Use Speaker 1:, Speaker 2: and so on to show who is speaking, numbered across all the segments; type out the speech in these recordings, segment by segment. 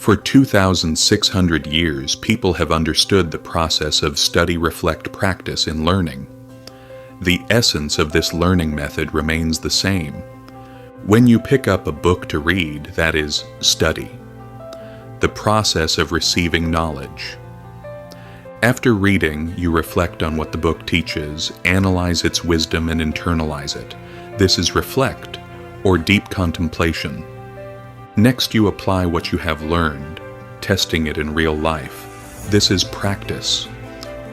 Speaker 1: For 2,600 years, people have understood the process of study, reflect, practice in learning. The essence of this learning method remains the same. When you pick up a book to read, that is, study. The process of receiving knowledge. After reading, you reflect on what the book teaches, analyze its wisdom, and internalize it. This is reflect, or deep contemplation. Next, you apply what you have learned, testing it in real life. This is practice,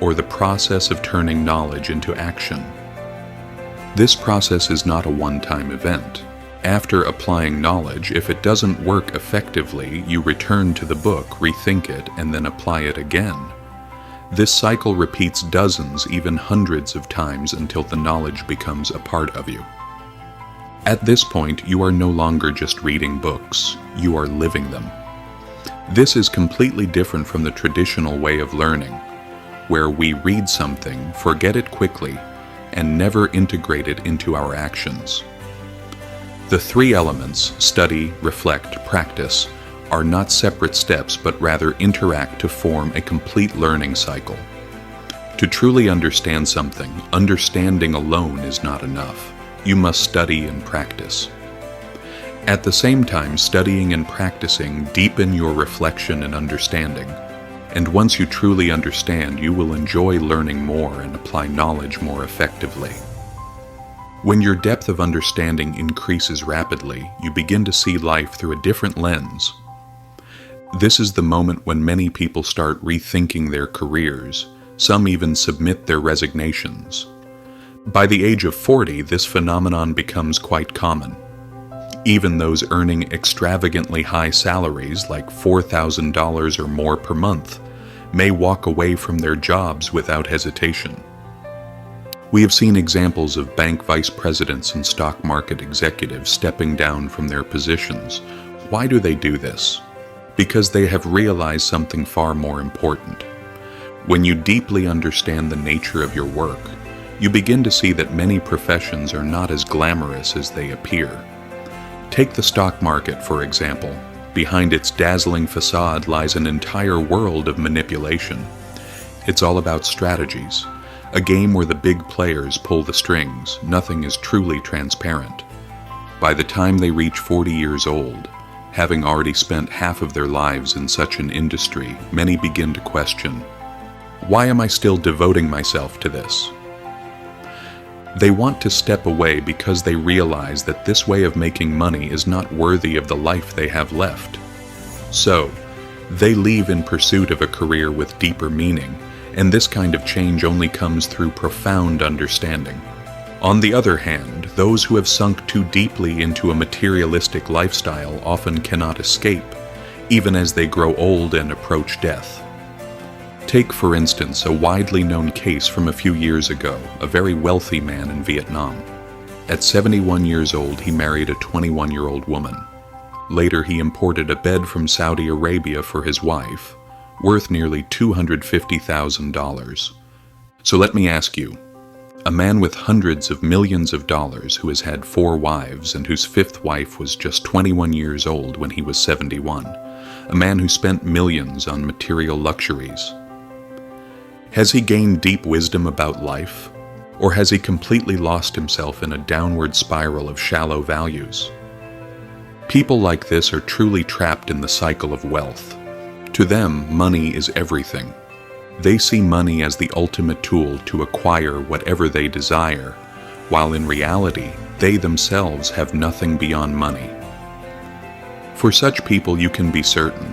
Speaker 1: or the process of turning knowledge into action. This process is not a one-time event. After applying knowledge, if it doesn't work effectively, you return to the book, rethink it, and then apply it again. This cycle repeats dozens, even hundreds of times until the knowledge becomes a part of you. At this point, you are no longer just reading books, you are living them. This is completely different from the traditional way of learning, where we read something, forget it quickly, and never integrate it into our actions. The three elements, study, reflect, practice, are not separate steps but rather interact to form a complete learning cycle. To truly understand something, understanding alone is not enough. You must study and practice. At the same time, studying and practicing deepen your reflection and understanding. And once you truly understand, you will enjoy learning more and apply knowledge more effectively. When your depth of understanding increases rapidly, you begin to see life through a different lens. This is the moment when many people start rethinking their careers. Some even submit their resignations. By the age of 40, this phenomenon becomes quite common. Even those earning extravagantly high salaries, like $4,000 or more per month, may walk away from their jobs without hesitation. We have seen examples of bank vice presidents and stock market executives stepping down from their positions. Why do they do this? Because they have realized something far more important. When you deeply understand the nature of your work, you begin to see that many professions are not as glamorous as they appear. Take the stock market, for example. Behind its dazzling facade lies an entire world of manipulation. It's all about strategies, a game where the big players pull the strings. Nothing is truly transparent. By the time they reach 40 years old, having already spent half of their lives in such an industry, many begin to question, why am I still devoting myself to this? They want to step away because they realize that this way of making money is not worthy of the life they have left. So, they leave in pursuit of a career with deeper meaning, and this kind of change only comes through profound understanding. On the other hand, those who have sunk too deeply into a materialistic lifestyle often cannot escape, even as they grow old and approach death. Take, for instance, a widely known case from a few years ago, a very wealthy man in Vietnam. At 71 years old, he married a 21-year-old woman. Later, he imported a bed from Saudi Arabia for his wife, worth nearly $250,000. So let me ask you, a man with hundreds of millions of dollars who has had 4 wives and whose 5th wife was just 21 years old when he was 71, a man who spent millions on material luxuries. Has he gained deep wisdom about life, or has he completely lost himself in a downward spiral of shallow values? People like this are truly trapped in the cycle of wealth. To them, money is everything. They see money as the ultimate tool to acquire whatever they desire, while in reality, they themselves have nothing beyond money. For such people, you can be certain,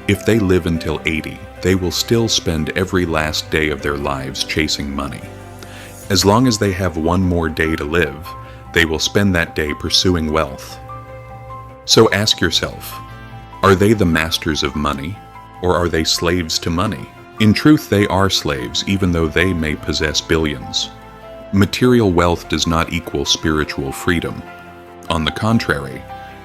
Speaker 1: if they live until 80, they will still spend every last day of their lives chasing money. As long as they have one more day to live, they will spend that day pursuing wealth. So ask yourself, are they the masters of money, or are they slaves to money? In truth, they are slaves, even though they may possess billions. Material wealth does not equal spiritual freedom. On the contrary,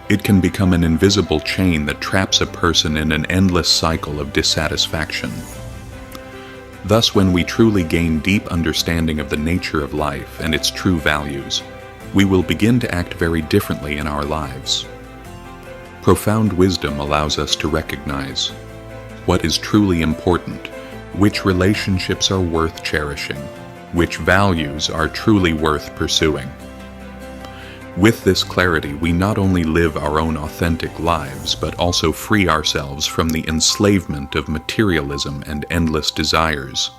Speaker 1: it can become an invisible chain that traps a person in an endless cycle of dissatisfaction. Thus, when we truly gain deep understanding of the nature of life and its true values, we will begin to act very differently in our lives. Profound wisdom allows us to recognize what is truly important, which relationships are worth cherishing, which values are truly worth pursuing. With this clarity, we not only live our own authentic lives, but also free ourselves from the enslavement of materialism and endless desires.